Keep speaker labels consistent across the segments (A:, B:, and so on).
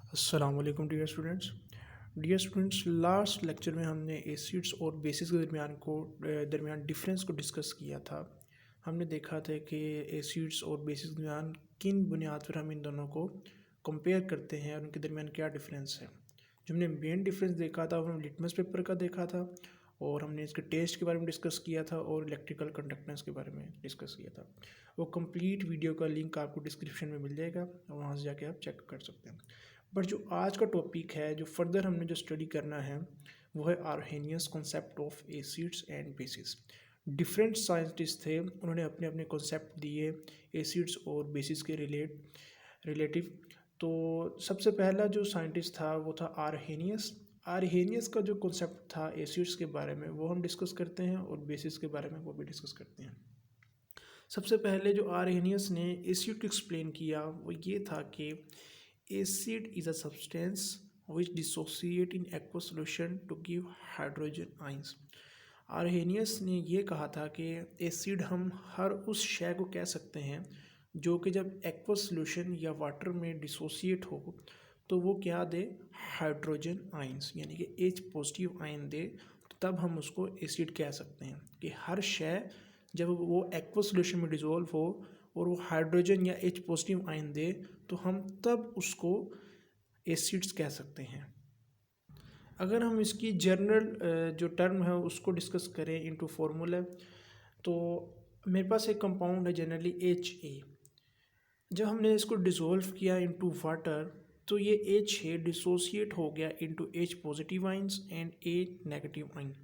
A: अस्सलाम वालेकुम dear students last lecture में हमने एसिड्स और बेसिस के दरमियान डिफरेंस को डिस्कस किया था। हमने देखा था कि एसिड्स और बेसिस के दरमियान किन बुनियाद पर हम इन दोनों को कंपेयर करते हैं और उनके दरमियान क्या डिफरेंस है। जो हमने मेन डिफरेंस देखा था वो हमने लिटमस पेपर का देखा था और हमने इसके टेस्ट के बारे में डिस्कस किया था और इलेक्ट्रिकल कंडक्टेंस के बारे में डिस्कस किया था। वो कंप्लीट वीडियो का लिंक आपको डिस्क्रिप्शन में मिल जाएगा और वहाँ से जाके आप चेक कर सकते हैं। बट जो आज का टॉपिक है, जो फर्दर हमने जो स्टडी करना है, वो है Arrhenius concept of acids and bases. Different scientist थे, उन्होंने अपने अपने कॉन्सेप्ट दिए एसिड्स और बेसिस के रिलेटिव। तो सबसे पहला जो साइंटिस्ट था वो था आर्हेनियस। आर्हेनियस का जो कॉन्सेप्ट था एसिड्स के बारे में वो हम डिस्कस करते हैं और बेसिस के बारे में वो भी डिस्कस करते हैं। सबसे पहले जो आर्हेनियस ने एसिड को एक्सप्लेन किया वो ये था कि acid is a substance which dissociate in aqueous solution to give hydrogen ions। Arrhenius ने ये कहा था कि एसिड हम हर उस शय को कह सकते हैं जो कि जब एक्वस सोल्यूशन या वाटर में डिसोसिएट हो तो वो क्या दे, हाइड्रोजन आइंस, यानी कि H पॉजिटिव आयन दे। तो तब हम उसको एसिड कह सकते हैं कि हर शय जब वो एक्वस सोल्यूशन में डिज़ोल्व हो और वो हाइड्रोजन या H पॉजिटिव आयन दे तो हम तब उसको एसिड्स कह सकते हैं। अगर हम इसकी जनरल जो टर्म है उसको डिस्कस करें इनटू फार्मूला, तो मेरे पास एक कंपाउंड है जनरली HA। जब हमने इसको डिज़ोल्व किया इनटू वाटर तो ये HA डिसोसिएट हो गया into H positive ions and A negative ion.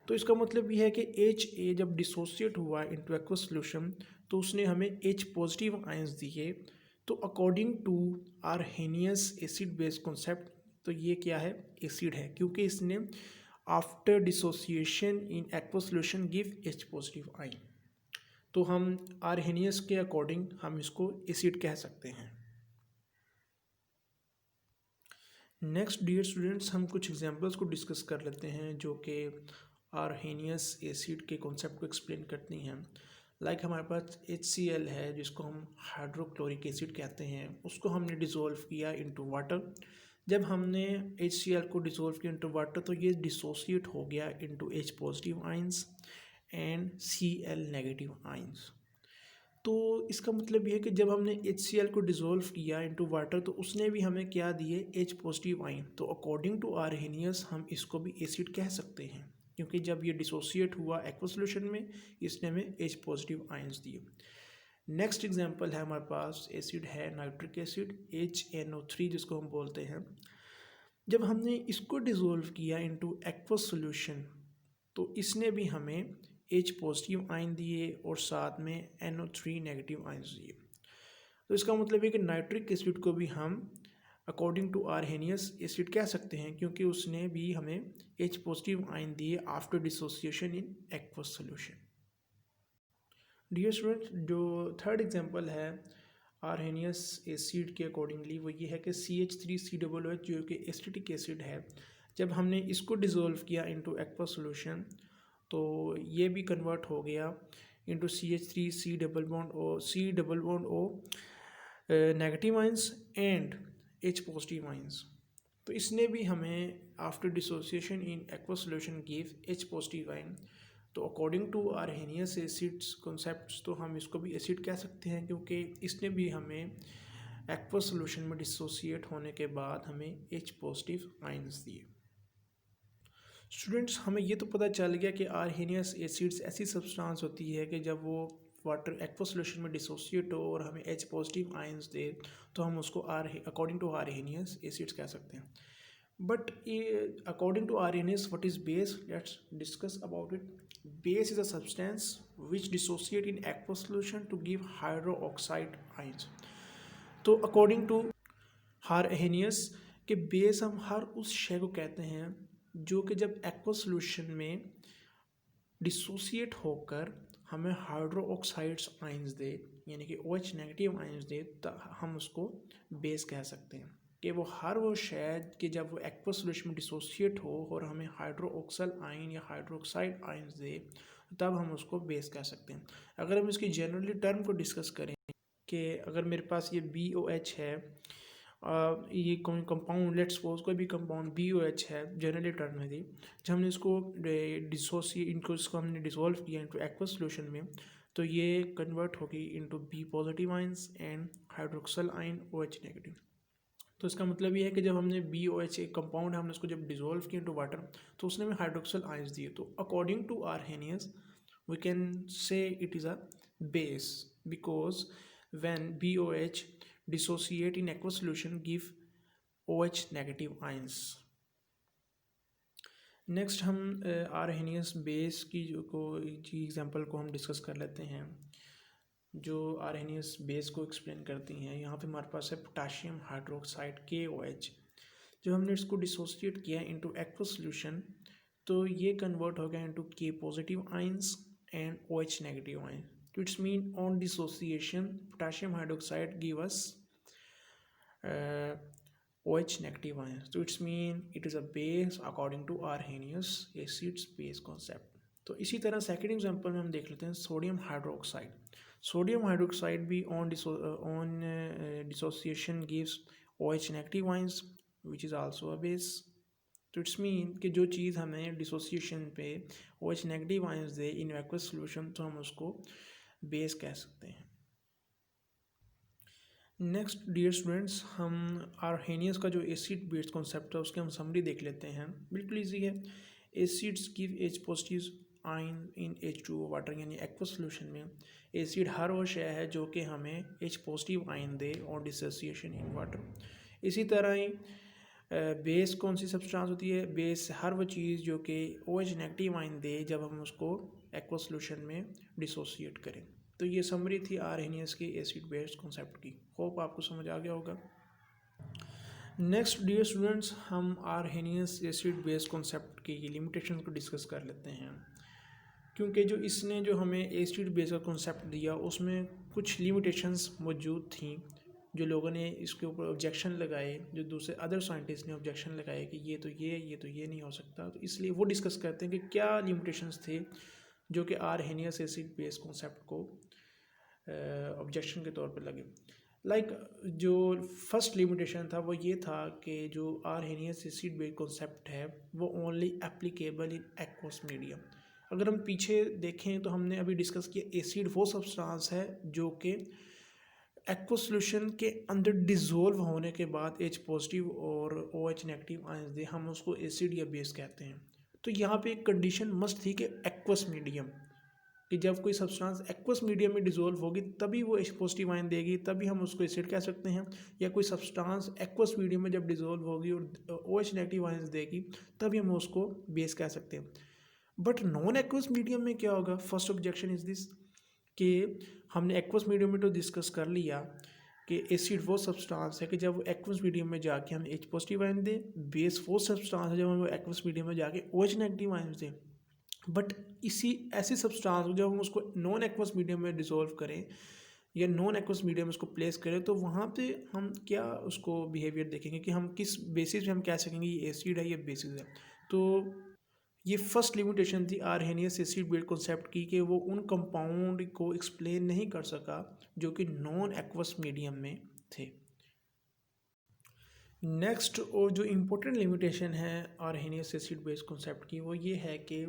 A: तो इसका मतलब ये है कि HA जब डिसोसिएट हुआ इनटू एक्वस सॉल्यूशन तो उसने हमें H पॉजिटिव आइंस दिए। तो according to Arrhenius acid base concept, तो ये क्या है, एसिड है, क्योंकि इसने after dissociation in aqueous solution give H positive ion. तो हम आर्हेनियस के अकॉर्डिंग हम इसको एसिड कह सकते हैं। नेक्स्ट डियर स्टूडेंट्स, हम कुछ एग्जांपल्स को डिस्कस कर लेते हैं जो कि आर्हेनियस एसिड के कॉन्सेप्ट को एक्सप्लेन करती हैं। लाइक हमारे पास HCl है जिसको हम हाइड्रोक्लोरिक एसिड कहते हैं, उसको हमने डिज़ोल्व किया इनटू वाटर। जब हमने HCl को डिज़ोल्व किया इनटू वाटर तो ये डिसोसिएट हो गया into H positive ions and Cl negative ions. तो इसका मतलब ये है कि जब हमने HCl को डिज़ोल्व किया इनटू वाटर तो उसने भी हमें क्या दिए, H पॉजिटिव आइन। तो अकॉर्डिंग टू आर्हेनियस हम इसको भी एसिड कह सकते हैं, क्योंकि जब ये डिसोसिएट हुआ एक्वस सॉल्यूशन में इसने हमें H पॉजिटिव आइंस दिए। नेक्स्ट एग्जांपल है हमारे पास एसिड है नाइट्रिक एसिड HNO3 जिसको हम बोलते हैं। जब हमने इसको डिज़ोल्व किया इनटू एक्वस सॉल्यूशन तो इसने भी हमें H पॉजिटिव आयन दिए और साथ में NO3 नेगेटिव आयन्स दिए। तो इसका मतलब है कि नाइट्रिक एसिड को भी हम अकॉर्डिंग टू आर्हेनियस एसिड कह सकते हैं, क्योंकि उसने भी हमें H पॉजिटिव आयन दिए after dissociation in aqueous solution. Dear student, जो थर्ड एग्जांपल है आर्हेनियस एसिड के अकॉर्डिंगली वो ये है कि CH3COOH जो कि एसिटिक एसिड है, जब हमने इसको डिज़ोल्व किया इनटू एक्वस सॉल्यूशन तो ये भी कन्वर्ट हो गया into CH3 C double bond O negative ions and H positive ions. तो इसने भी हमें after dissociation in aqueous solution give H positive ion. तो according to Arrhenius acids concepts तो हम इसको भी एसिड कह सकते हैं, क्योंकि इसने भी हमें एक्वस सॉल्यूशन में डिसोसिएट होने के बाद हमें H पॉजिटिव आइंस दिए। स्टूडेंट्स, हमें ये तो पता चल गया कि आर्हेनियस एसिड्स ऐसी सब्सटेंस होती है कि जब वो वाटर एक्वस सॉल्यूशन में डिसोसिएट हो और हमें H पॉजिटिव आयंस दे तो हम उसको अकॉर्डिंग टू आर्हेनियस एसिड्स कह सकते हैं। But according to Arrhenius what is base, let's discuss about it. Base is a substance which dissociate in aqueous solution to give hydroxide ions. तो according to Arrhenius के base हम हर उस शय को कहते हैं जो कि जब एक्वस सॉल्यूशन में डिसोसिएट होकर हमें हाइड्रो ऑक्साइड्स आइंस दे, यानी कि OH नेगेटिव आइंस दे, तो हम उसको बेस कह सकते हैं। कि वो हर वो शय कि जब वो एक्वस सॉल्यूशन में डिसोसिएट हो और हमें हाइड्रो ऑक्सल आइन या हाइड्रोक्साइड आइंस दे तब हम उसको बेस कह सकते हैं। अगर हम इसकी जनरली टर्म को डिस्कस करें कि अगर मेरे पास ये BOH है ये कोई कंपाउंड, लेट्स सपोज कोई भी कंपाउंड BOH है जनरली टर्म में थी, जब हमने इसको इसको हमने डिसॉल्व किया इनटू एक्वस सॉल्यूशन में, तो ये कन्वर्ट होगी into B positive ions and hydroxyl ion OH negative. तो इसका मतलब ये है कि जब हमने BOH एक कंपाउंड है, हमने उसको जब डिसॉल्व किया इनटू वाटर, तो उसने हमें हाइड्रोक्सल आयंस दिए। तो according to Arrhenius we can say it is a base because when BOH dissociate in aqueous solution give OH negative ions। Next हम आर्हेनियस बेस की एग्जांपल को हम डिस्कस कर लेते हैं, जो आर्हेनियस बेस को एक्सप्लेन करती हैं। यहाँ पे हमारे पास है पोटाशियम हाइड्रोक्साइड KOH। जब हमने इसको डिसोसिएट किया इनटू एक्वस सॉल्यूशन, तो ये कन्वर्ट हो गया into K positive ions and OH negative ion. So it's mean on dissociation potassium hydroxide give us OH negative ion. So it's mean it is a base according to Arrhenius acids base concept. तो इसी तरह second example में हम देख लेते हैं sodium hydroxide. Sodium hydroxide भी on dissociation gives OH negative ions which is also a base। तो इट्स मीन कि जो चीज़ हमें डिसोसिएशन पे OH नेगेटिव आयंस दे इन एक्वस सॉल्यूशन, तो हम उसको बेस कह सकते हैं। नेक्स्ट डियर स्टूडेंट्स, हम आर्हेनियस का जो एसिड बेस्ड कॉन्सेप्ट है उसके हम समरी देख लेते हैं। बिल्कुल ईजी है। Acids give H positive ion इन H2O वाटर, यानी एक्वस सॉल्यूशन में एसिड हर वो शय है जो कि हमें H पॉजिटिव आयन दे और डिसोसिएशन इन वाटर। इसी तरह ही बेस कौन सी सब्सटेंस होती है? बेस हर वो चीज़ जो कि OH नेगेटिव आयन दे जब हम उसको एक्वस सॉल्यूशन में डिसोसिएट करें। तो ये समरी थी आर्हेनियस के एसिड बेस्ड कॉन्सेप्ट की। होप आपको समझ आ गया होगा। नेक्स्ट डियर स्टूडेंट्स, हम आर्हेनियस एसिड बेस्ड कॉन्सेप्ट की लिमिटेशन को डिस्कस कर लेते हैं, क्योंकि जो इसने जो हमें एसिड बेस्ड का कॉन्सेप्ट दिया उसमें कुछ लिमिटेशंस मौजूद थी, जो लोगों ने इसके ऊपर ऑब्जेक्शन लगाए, जो दूसरे अदर साइंटिस्ट ने ऑब्जेक्शन लगाए कि ये तो ये नहीं हो सकता। तो इसलिए वो डिस्कस करते हैं कि क्या लिमिटेशंस थे जो कि आर्हेनियस एसिड बेस कॉन्सेप्ट को ऑब्जेक्शन के तौर पे लगे। जो फर्स्ट लिमिटेशन था वो ये था कि जो आर्हेनियस एसिड बेस कॉन्सेप्ट है वो only applicable in aqueous medium. अगर हम पीछे देखें तो हमने अभी डिस्कस किया एसिड वो सब्सटेंस है जो कि एक्वस सॉल्यूशन के अंदर डिसॉल्व होने के बाद H पॉजिटिव और OH नेगेटिव आयंस दे, हम उसको एसिड या बेस कहते हैं। तो यहाँ पे एक कंडीशन मस्ट थी कि एक्वस मीडियम, कि जब कोई सब्सटेंस एक्वस मीडियम में डिसॉल्व होगी तभी वो H पॉजिटिव आयन देगी, तभी हम उसको एसिड कह सकते हैं। या कोई सब्सटेंस एक्वस मीडियम में जब डिसॉल्व होगी और OH नेगेटिव आयंस देगी तभी हम उसको बेस कह सकते हैं। बट नॉन एक्वस मीडियम में क्या होगा? फर्स्ट ऑब्जेक्शन इज दिस कि हमने एक्वस मीडियम में तो डिस्कस कर लिया कि एसिड वो सब्सटेंस है कि जब वो एक्वस मीडियम में जाके हम H पॉजिटिव आयन दें, बेस वो सब्सटेंस है जब हम एक्वस मीडियम में जाके OH नेगेटिव आयन दें। बट ऐसी सब्सटेंस जब हम उसको नॉन एक्वस मीडियम में डिसॉल्व करें या नॉन एक्वस मीडियम में उसको प्लेस करें, तो वहाँ पे हम क्या उसको बिहेवियर देखेंगे कि हम किस बेसिस पे हम कह सकेंगे ये एसिड है, ये बेसिस है। तो ये फर्स्ट लिमिटेशन थी आर्हेनियस एसिड बेस्ड कॉन्सेप्ट की कि वो उन कंपाउंड को एक्सप्लेन नहीं कर सका जो कि नॉन एक्वस मीडियम में थे। नेक्स्ट और जो इम्पोर्टेंट लिमिटेशन है आर्हेनियस एसिड बेस्ड कॉन्सेप्ट की वो ये है कि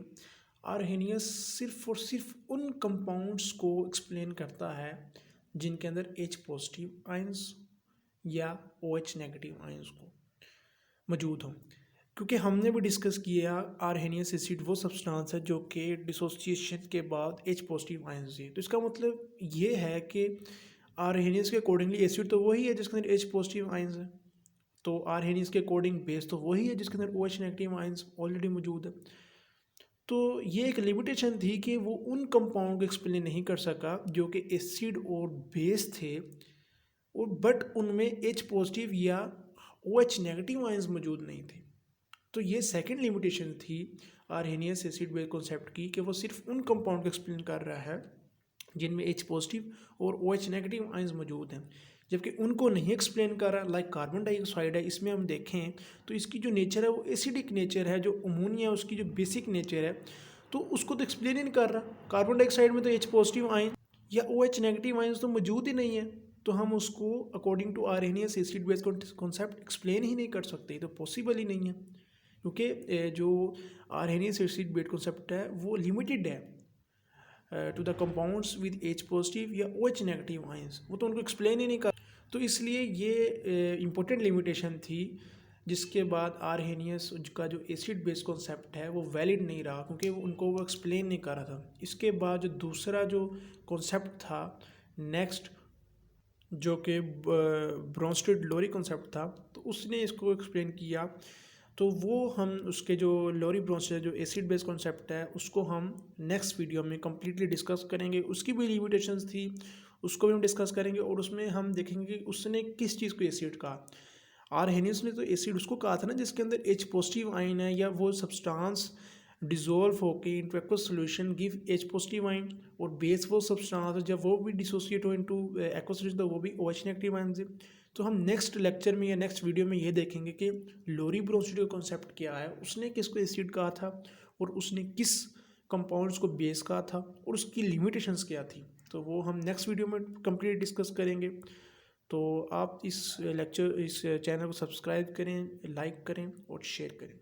A: आर्हेनियस सिर्फ और सिर्फ उन कंपाउंड्स को एक्सप्लेन करता है जिनके अंदर H पॉजिटिव आयंस या OH नेगेटिव आयंस को मौजूद हों। क्योंकि हमने भी डिस्कस किया आर्हेनियस एसिड वो सब्सटेंस है जो कि डिसोसिएशन के बाद H पॉजिटिव आयंस दिए। तो इसका मतलब ये है कि आर्हेनियस के अकॉर्डिंगली एसिड तो वही है जिसके अंदर H पॉजिटिव आयंस है, तो आर्हेनियस के अकॉर्डिंग बेस तो वही है जिसके अंदर OH नेगेटिव आयंस ऑलरेडी मौजूद है। तो ये एक लिमिटेशन थी कि वो उन कंपाउंड को एक्सप्लेन नहीं कर सका जो कि एसिड और बेस थे, और बट उनमें H पॉजिटिव या OH नेगेटिव आयंस मौजूद नहीं थे। तो ये सेकंड लिमिटेशन थी आर्हेनियस एसिड बेस कॉन्सेप्ट की कि वो सिर्फ उन कंपाउंड को एक्सप्लेन कर रहा है जिनमें H पॉजिटिव और OH नेगेटिव आयंस मौजूद हैं, जबकि उनको नहीं एक्सप्लेन कर रहा। लाइक कार्बन डाइऑक्साइड है, इसमें हम देखें तो इसकी जो नेचर है वो एसिडिक नेचर है, जो अमोनिया है उसकी जो बेसिक नेचर है, तो उसको तो एक्सप्लेन ही नहीं कर रहा। कार्बन डाइऑक्साइड में तो H पॉजिटिव आयन या OH नेगेटिव आयंस तो मौजूद ही नहीं है, तो हम उसको according to Arrhenius acid base concept explain ही नहीं कर सकते, तो पॉसिबल ही नहीं है, क्योंकि जो आर्हेनियस एसिड बेस कॉन्सेप्ट है वो लिमिटेड है to the compounds with H positive या OH नेगेटिव आयंस, वो तो उनको एक्सप्लेन ही नहीं कर, तो इसलिए ये इम्पोर्टेंट लिमिटेशन थी, जिसके बाद आर्हेनियस का जो एसिड बेस कॉन्सेप्ट है वो वैलिड नहीं रहा, क्योंकि उनको वो एक्सप्लेन नहीं कर रहा था। इसके बाद जो दूसरा जो कॉन्सेप्ट था नेक्स्ट, जो कि ब्रोंस्टेड लोरी कॉन्सेप्ट था, तो उसने इसको एक्सप्लेन किया, तो वो हम उसके जो लोरी ब्रोंस्टेड जो एसिड बेस कॉन्सेप्ट है उसको हम नेक्स्ट वीडियो में कम्प्लीटली डिस्कस करेंगे। उसकी भी लिमिटेशंस थी, उसको भी हम डिस्कस करेंगे, और उसमें हम देखेंगे कि उसने किस चीज़ को एसिड कहा। आर्हेनियस ने तो एसिड उसको कहा था ना जिसके अंदर H पॉजिटिव आयन है, या वो सब्सटेंस डिजोल्व होकर into aqueous solution give H positive ion, और बेस वो सब्सटेंस जब वो भी डिसोसिएट हो इंटू एक्वस सोल्यूशन तो वो भी OH नेगेटिव आयन से। तो हम नेक्स्ट लेक्चर में या नेक्स्ट वीडियो में ये देखेंगे कि लोरी ब्रोंस्टेड का कॉन्सेप्ट क्या है, उसने किसको एसिड कहा था, और उसने किस कंपाउंड्स को बेस कहा था, और उसकी लिमिटेशंस क्या थी। तो वो हम नेक्स्ट वीडियो में कंप्लीट डिस्कस करेंगे। तो आप इस चैनल को सब्सक्राइब करें, लाइक करें और शेयर करें।